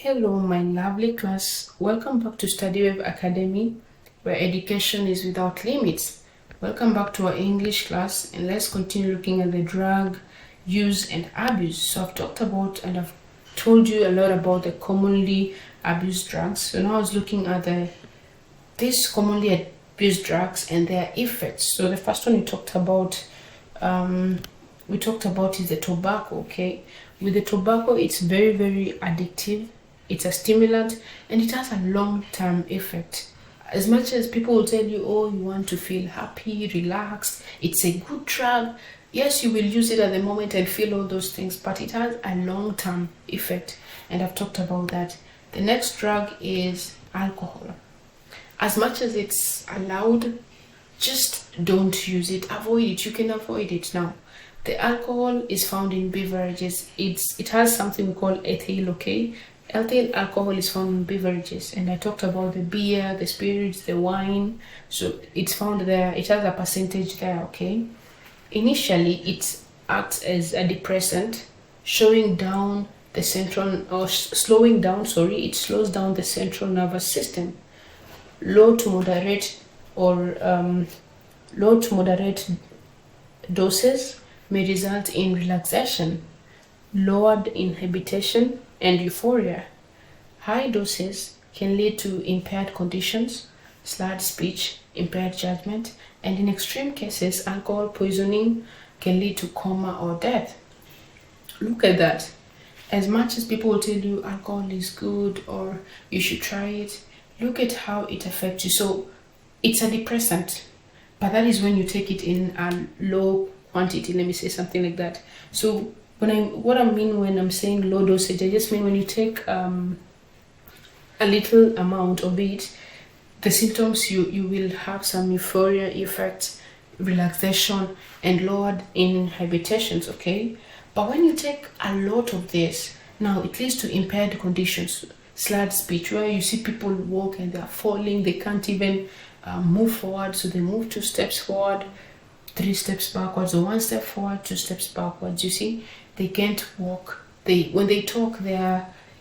Hello, my lovely class. Welcome back to StudyWave Academy, where education is without limits. Welcome back to our English class, and let's continue looking at the drug use and abuse. So I've talked about and I've told you a lot about the commonly abused drugs. So now I was looking at these commonly abused drugs and their effects. So the first one we talked about is the tobacco. Okay, with the tobacco, it's very, very addictive. It's a stimulant and it has a long-term effect. As much as people will tell you, oh, you want to feel happy, relaxed, it's a good drug. Yes, you will use it at the moment and feel all those things, but it has a long-term effect, and I've talked about that. The next drug is alcohol. As much as it's allowed, just don't use it. Avoid it. You can avoid it now. The alcohol is found in beverages. It has something we call ethyl, okay? Ethyl alcohol is found in beverages, and I talked about the beer, the spirits, the wine. So it's found there. It has a percentage there, okay? Initially, it acts as a depressant, slowing down the central nervous system. Low to moderate doses may result in relaxation, lowered inhibition, and euphoria. High doses can lead to impaired conditions, slurred speech, impaired judgment, and in extreme cases, alcohol poisoning can lead to coma or death. Look at that. As much as people will tell you alcohol is good or you should try it, look at how it affects you. So it's a depressant, but that is when you take it in a low quantity, let me say something like that. So what I mean when I'm saying low dosage, I just mean when you take a little amount of it, the symptoms you will have some euphoria effects, relaxation, and lowered inhibitions, okay? But when you take a lot of this, now it leads to impaired conditions, slurred speech, where you see people walk and they're falling, they can't even move forward, so they move 2 steps forward, 3 steps backwards, or 1 step forward, 2 steps backwards. You see, they can't walk. When they talk, they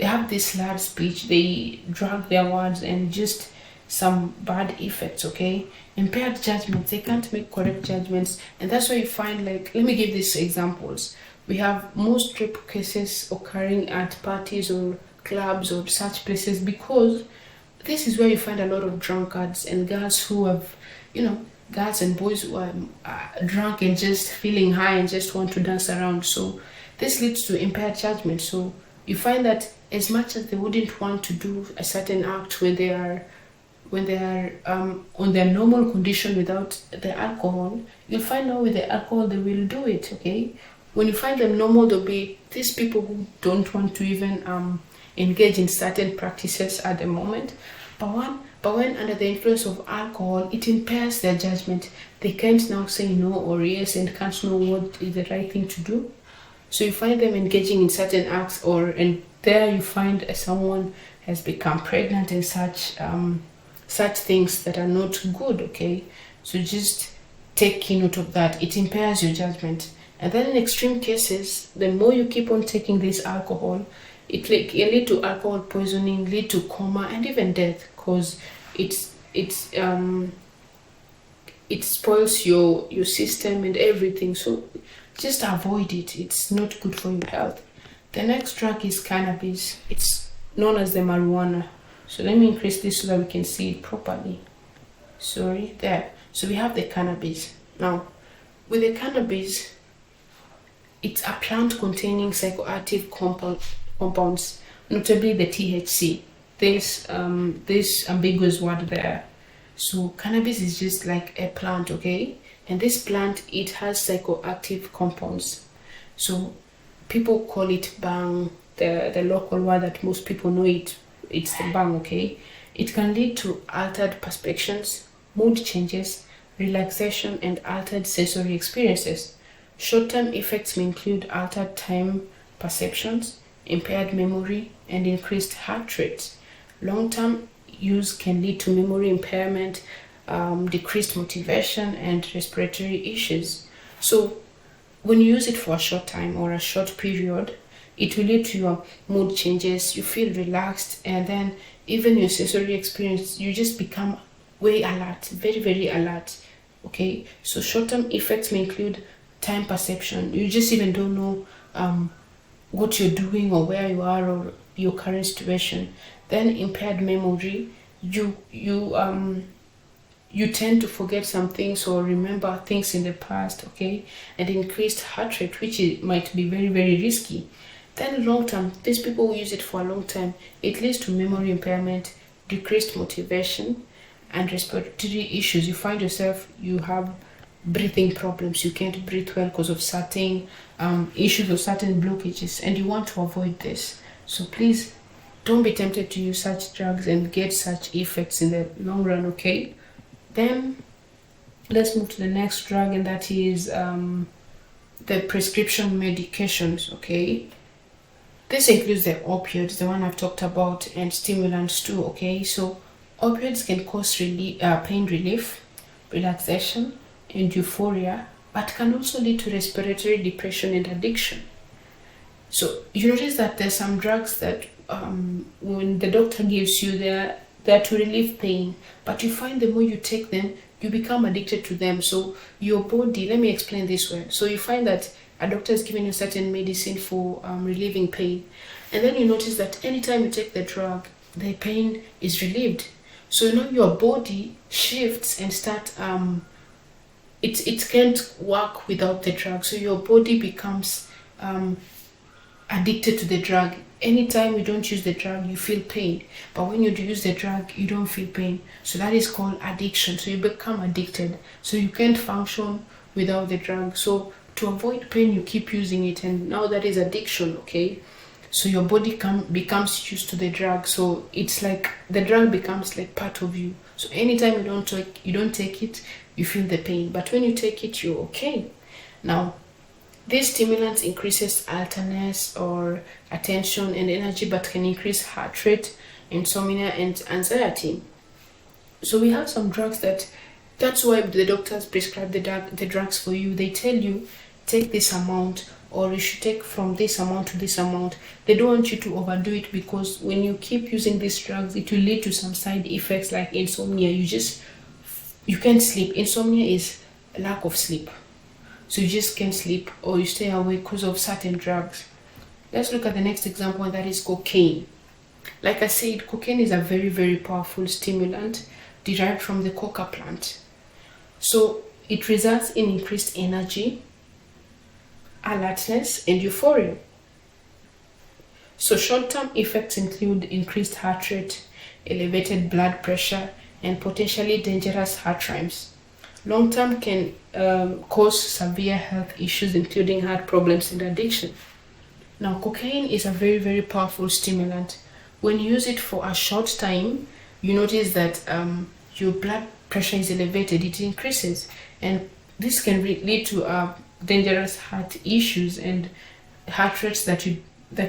have this slurred speech. They drag their words and just some bad effects. Okay, impaired judgment. They can't make correct judgments, and that's why you find, like, let me give these examples. We have most rape cases occurring at parties or clubs or such places, because this is where you find a lot of drunkards and girls who have, girls and boys who are drunk and just feeling high and just want to dance around. So this leads to impaired judgment. So you find that as much as they wouldn't want to do a certain act when they are on their normal condition without the alcohol, you'll find out with the alcohol they will do it. Okay, when you find them normal, they'll be these people who don't want to even engage in certain practices at the moment. But when under the influence of alcohol, it impairs their judgment. They can't now say no or yes and can't know what is the right thing to do. So you find them engaging in certain acts, and there you find someone has become pregnant and such things that are not good. Okay, so just take note of that. It impairs your judgment. And then in extreme cases, the more you keep on taking this alcohol, it lead to alcohol poisoning, lead to coma, and even death, because it spoils your system and everything. So just avoid it. It's not good for your health. The next drug is cannabis. It's known as the marijuana. So let me increase this so that we can see it properly. Sorry, there. So we have the cannabis. Now, with the cannabis, it's a plant containing psychoactive compounds, notably the THC. This ambiguous word there. So cannabis is just like a plant, okay? And this plant, it has psychoactive compounds. So people call it bang, the local word that most people know it's the bang, okay? It can lead to altered perceptions, mood changes, relaxation, and altered sensory experiences. Short-term effects may include altered time perceptions, impaired memory, and increased heart rate. Long-term use can lead to memory impairment, decreased motivation, and respiratory issues. So when you use it for a short time or a short period, it will lead to your mood changes, you feel relaxed, and then even your sensory experience, you just become way alert, very, very alert. Okay, so short-term effects may include time perception. You just even don't know what you're doing or where you are or your current situation. Then impaired memory, you tend to forget some things or remember things in the past. Okay, and increased heart rate, which might be very, very risky. Then long term, these people who use it for a long time, it leads to memory impairment, decreased motivation, and respiratory issues. You find yourself, you have breathing problems, you can't breathe well because of certain issues or certain blockages, and you want to avoid this. So please don't be tempted to use such drugs and get such effects in the long run. Okay, then let's move to the next drug, and that is the prescription medications. Okay, this includes the opioids, the one I've talked about, and stimulants too. Okay, so opioids can cause pain relief, relaxation, and euphoria, but can also lead to respiratory depression and addiction. So you notice that there's some drugs that when the doctor gives you, they're to relieve pain, but you find the more you take them, you become addicted to them. So your body, let me explain this well. So you find that a doctor is giving you certain medicine for relieving pain, and then you notice that anytime you take the drug, the pain is relieved. So now your body shifts and start it can't work without the drug. So your body becomes addicted to the drug. Anytime you don't use the drug, you feel pain, but when you use the drug, you don't feel pain. So that is called addiction. So you become addicted, so you can't function without the drug. So to avoid pain, you keep using it, and now that is addiction. Okay, so your body becomes used to the drug, so it's like the drug becomes like part of you. So anytime you don't take it, you feel the pain, but when you take it, you're okay. Now these stimulants increases alertness or attention and energy, but can increase heart rate, insomnia, and anxiety. So we have some drugs that's why the doctors prescribe the drugs for you. They tell you take this amount, or you should take from this amount to this amount. They don't want you to overdo it, because when you keep using these drugs, it will lead to some side effects like insomnia. You can't sleep. Insomnia is lack of sleep. So you just can't sleep, or you stay awake because of certain drugs. Let's look at the next example, and that is cocaine. Like I said, cocaine is a very, very powerful stimulant derived from the coca plant. So it results in increased energy, alertness, and euphoria. So short-term effects include increased heart rate, elevated blood pressure, and potentially dangerous heart rhythms. Long-term can cause severe health issues, including heart problems and addiction. Now, cocaine is a very, very powerful stimulant. When you use it for a short time, you notice that your blood pressure is elevated, it increases, and this can lead to dangerous heart issues and heart rates that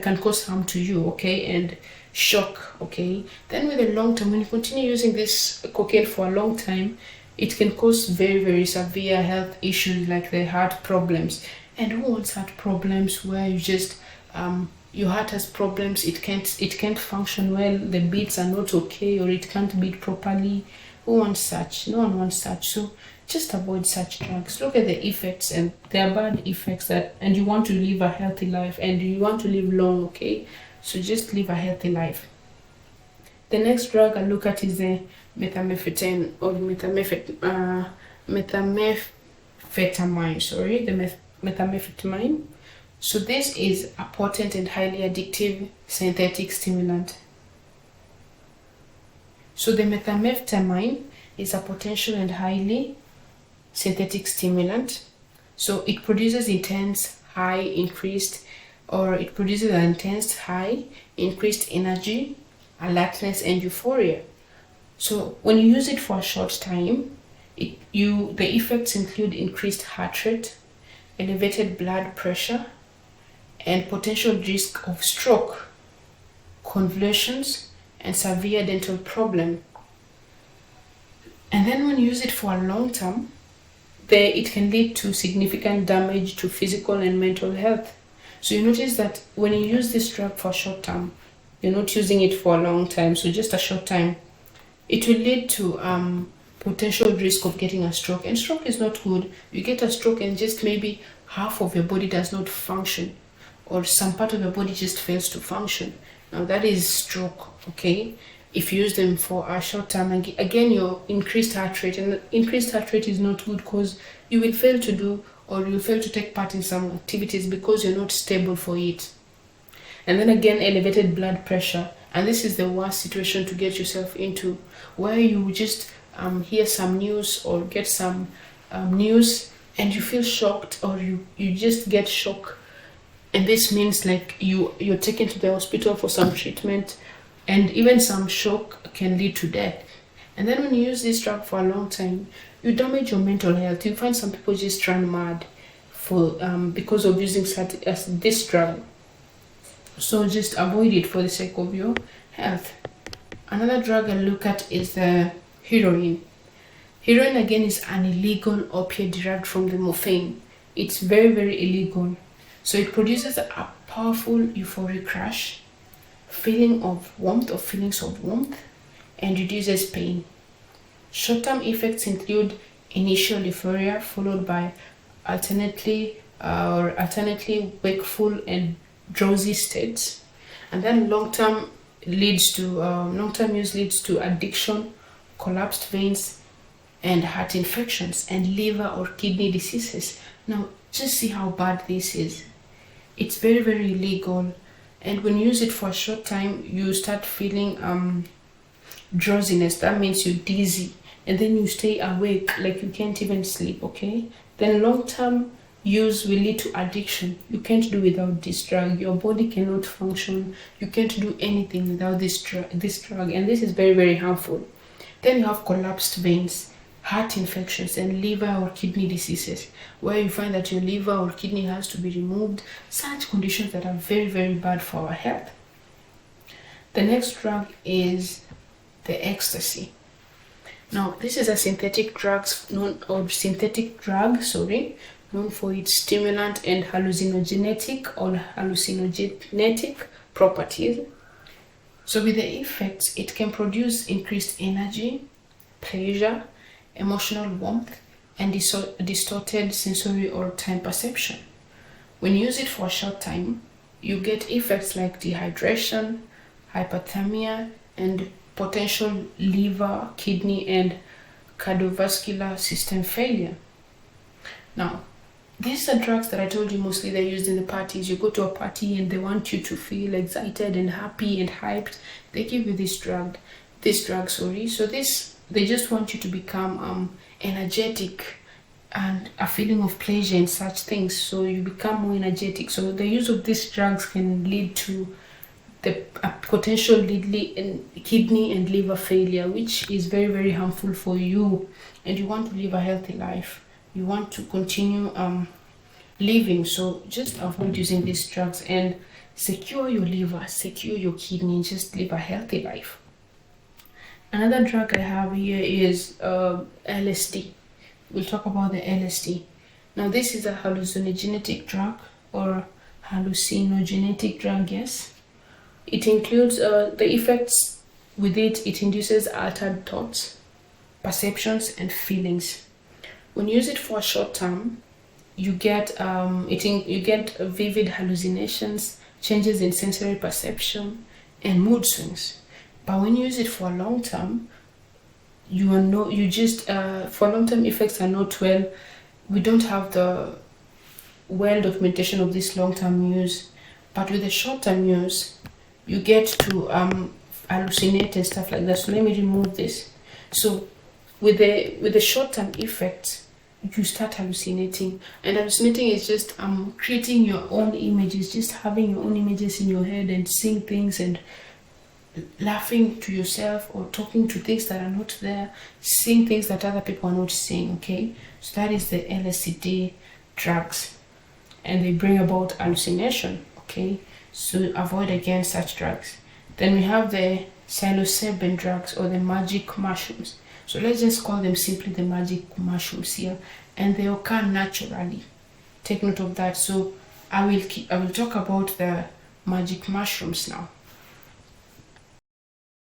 can cause harm to you. Okay, and shock. Okay, then with the long term, when you continue using this cocaine for a long time, it can cause very, very severe health issues like the heart problems. And who wants heart problems where you just your heart has problems, it can't function well, the beats are not okay, or it can't beat properly? Who wants such? No one wants such. So just avoid such drugs. Look at the effects, and there are bad effects and you want to live a healthy life, and you want to live long. Okay, so just live a healthy life. The next drug I look at is the methamphetamine, or methamphetamine. Sorry, the methamphetamine. So this is a potent and highly addictive synthetic stimulant. So the methamphetamine is a potential and highly synthetic stimulant. So it produces an intense, high, increased energy, alertness, and euphoria. So when you use it for a short time, the effects include increased heart rate, elevated blood pressure, and potential risk of stroke, convulsions, and severe dental problem. And then when you use it for a long term, it can lead to significant damage to physical and mental health. So you notice that when you use this drug for short term, you're not using it for a long time, so just a short time, it will lead to potential risk of getting a stroke. And stroke is not good. You get a stroke and just maybe half of your body does not function, or some part of your body just fails to function. Now that is stroke, okay? If you use them for a short time, again, your increased heart rate, and increased heart rate is not good because you will fail to do, or you'll fail to take part in some activities because you're not stable for it. And then again, elevated blood pressure. And this is the worst situation to get yourself into, where you just hear some news or get some news and you feel shocked, or you just get shocked. And this means like you're taken to the hospital for some treatment, and even some shock can lead to death. And then when you use this drug for a long time, you damage your mental health. You find some people just run mad for because of using this drug. So just avoid it for the sake of your health. Another drug I look at is the heroin. Heroin again is an illegal opiate derived from the morphine. It's very, very illegal. So it produces a powerful euphoric rush, feelings of warmth, and reduces pain. Short-term effects include initial euphoria followed by alternately wakeful and drowsy states, and then long-term use leads to addiction, collapsed veins, and heart infections, and liver or kidney diseases. Now just see how bad this is. It's very, very illegal, and when you use it for a short time, you start feeling drowsiness. That means you're dizzy, and then you stay awake like you can't even sleep, okay? Then long-term use will lead to addiction. You can't do without this drug. Your body cannot function. You can't do anything without this drug, and this is very, very harmful. Then you have collapsed veins, heart infections, and liver or kidney diseases, where you find that your liver or kidney has to be removed. Such conditions that are very, very bad for our health. The next drug is the ecstasy. Now this is a synthetic drug known for its stimulant and hallucinogenic properties. So with the effects, it can produce increased energy, pleasure, emotional warmth, and distorted sensory or time perception. When you use it for a short time, you get effects like dehydration, hypothermia, and potential liver, kidney, and cardiovascular system failure. Now, these are drugs that I told you mostly they're used in the parties. You go to a party and they want you to feel excited and happy and hyped. They give you this drug. So they just want you to become energetic and a feeling of pleasure and such things. So you become more energetic. So the use of these drugs can lead to the potential kidney and liver failure, which is very, very harmful for you. And you want to live a healthy life. You want to continue living, so just avoid using these drugs and secure your liver, secure your kidney, and just live a healthy life. Another drug I have here is LSD. We'll talk about the LSD. Now this is a hallucinogenic drug, yes. It includes the effects with it. It induces altered thoughts, perceptions, and feelings. When you use it for a short term, you get vivid hallucinations, changes in sensory perception, and mood swings. But when you use it for a long term, for long term effects are not well. We don't have the well documentation of this long term use. But with the short term use, you get to hallucinate and stuff like that. So let me remove this. So with the short term effects, you start hallucinating, and hallucinating is just creating your own images, just having your own images in your head and seeing things and laughing to yourself or talking to things that are not there, seeing things that other people are not seeing. Okay, so that is the LSD drugs, and they bring about hallucination. Okay, so avoid again such drugs. Then we have the psilocybin drugs, or the magic mushrooms. So let's just call them simply the magic mushrooms here, and they occur naturally. Take note of that. So I will talk about the magic mushrooms now.